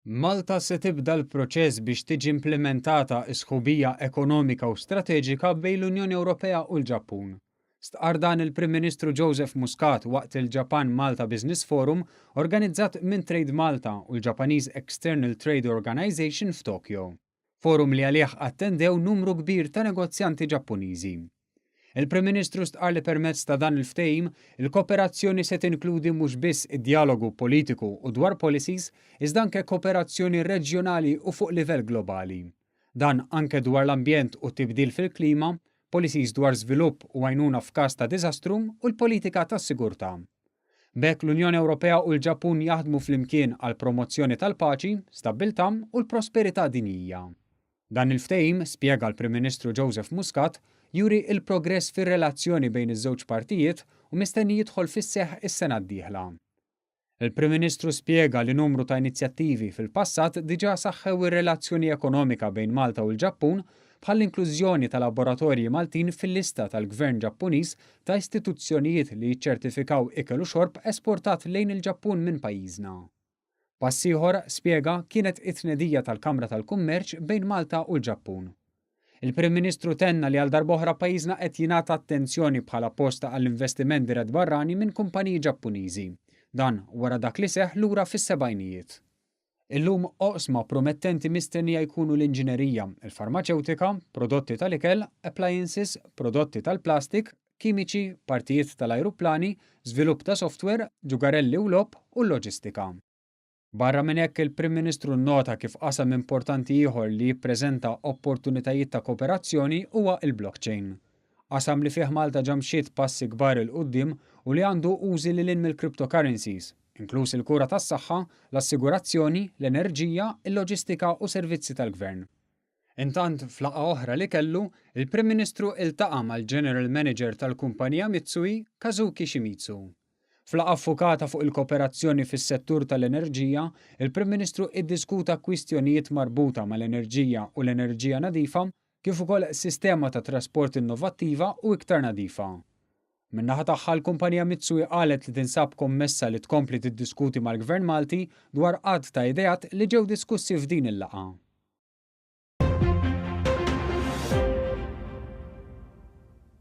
Malta se tibda l-proċess biex tiġi implementata sħubija ekonomika u strateġika bejn l-Unjoni Ewropea u l-Ġappun. Stqar dan il-Prim Ministru Joseph Muscat waqt il-Japan Malta Business Forum organizzat minn Trade Malta u l-Japanese External Trade Organization f'Tokyo. Forum li għalih attendew numru kbir ta' negozjanti Ġappuniżi. Il-Prim Ministru stqar li permezz ta' dan il-ftehim, il-kooperazzjoni se tinkludi mhux biss id-dialogu politiku u dwar policies, iżda anke kooperazzjoni reġjonali u fuq livell globali. Dan anke dwar l-ambjent u tibdil fil-klima, policies dwar żvilupp u għajnuna f'każ ta' diżastru u l-politika tas-sigurtà. B'hekk l-Unjoni Ewropea u l-Ġappun jaħdmu flimkien għal promozzjoni tal-paċi, stabbiltà u l-prosperità dinjija. Dan il-ftehim, spjega l-Prim Ministru Joseph Muscat, juri il-progress fir-relazzjoni bejn iż-żewġ partijiet u mistenni jidħol fis-seħħ is-sena d-dieħla. Il-Prim Ministru spjega li numru ta' inizjattivi fil-passat diġà saħħew ir-relazzjoni ekonomika bejn Malta u l-Ġappun bħall-inklużjoni ta' laboratorji Maltin fil-lista tal-Gvern Ġappuniż ta' istituzzjonijiet li jiċċertifikaw ikel u xorb esportat lejn il-Ġappun minn pajjiżna. Pass ieħor, spjega, kienet it-tnedija tal-Kamra tal-Kummerċ bejn Malta u l-Ġappun. Il-Prim Ministru tenna li għal darb'oħra pajjiżna qed jingħata attenzjoni bħala posta għall-investiment dirett barrani minn kumpaniji Ġappuniżi. Dan wara dak li seħħ lura fis-sebgħinijiet. Illum oqsma promettenti mistennija jkunu l-inġinerija, il-farmaceutika, prodotti tal-ikel, appliances, prodotti tal-plastik, kimiċi, partijiet tal-ajruplani, żvilupp ta' software, ġugarelli u logħob u l-loġistika. Barra minn hekk il-Prim Ministru nnota kif qasam importanti ieħor li jippreżenta opportunitajiet ta' kooperazzjoni huwa l-blockchain. Qasam li fih Malta ġamxiet passi kbar il quddiem u li għandu użi lil hinn mill-cryptocurrencies, inkluż il-kura tas-saħħa, l-assigurazzjoni, l-enerġija, il-loġistika u servizzi tal-Gvern. Intant f'laqgħa oħra li kellu, il-Prim Ministru iltaqa' mal-General Manager tal-kumpanija Mitsui, Kazuki Shimizu. F'laqgħa ffukata fuq il-kooperazzjoni fis-settur tal-enerġija, il-Prim Ministru iddiskuta kwistjonijiet marbuta mal-enerġija u l-enerġija nadifa kif ukoll sistema ta' trasport innovattiva u iktar nadifa. Min-naħa tagħha l-kumpanija Mitsui qalet li tinsab kommessa li tkompli tiddiskuti mal-Gvern Malti dwar għadd ta' ideat li ġew diskussi f'din il-laqgħa.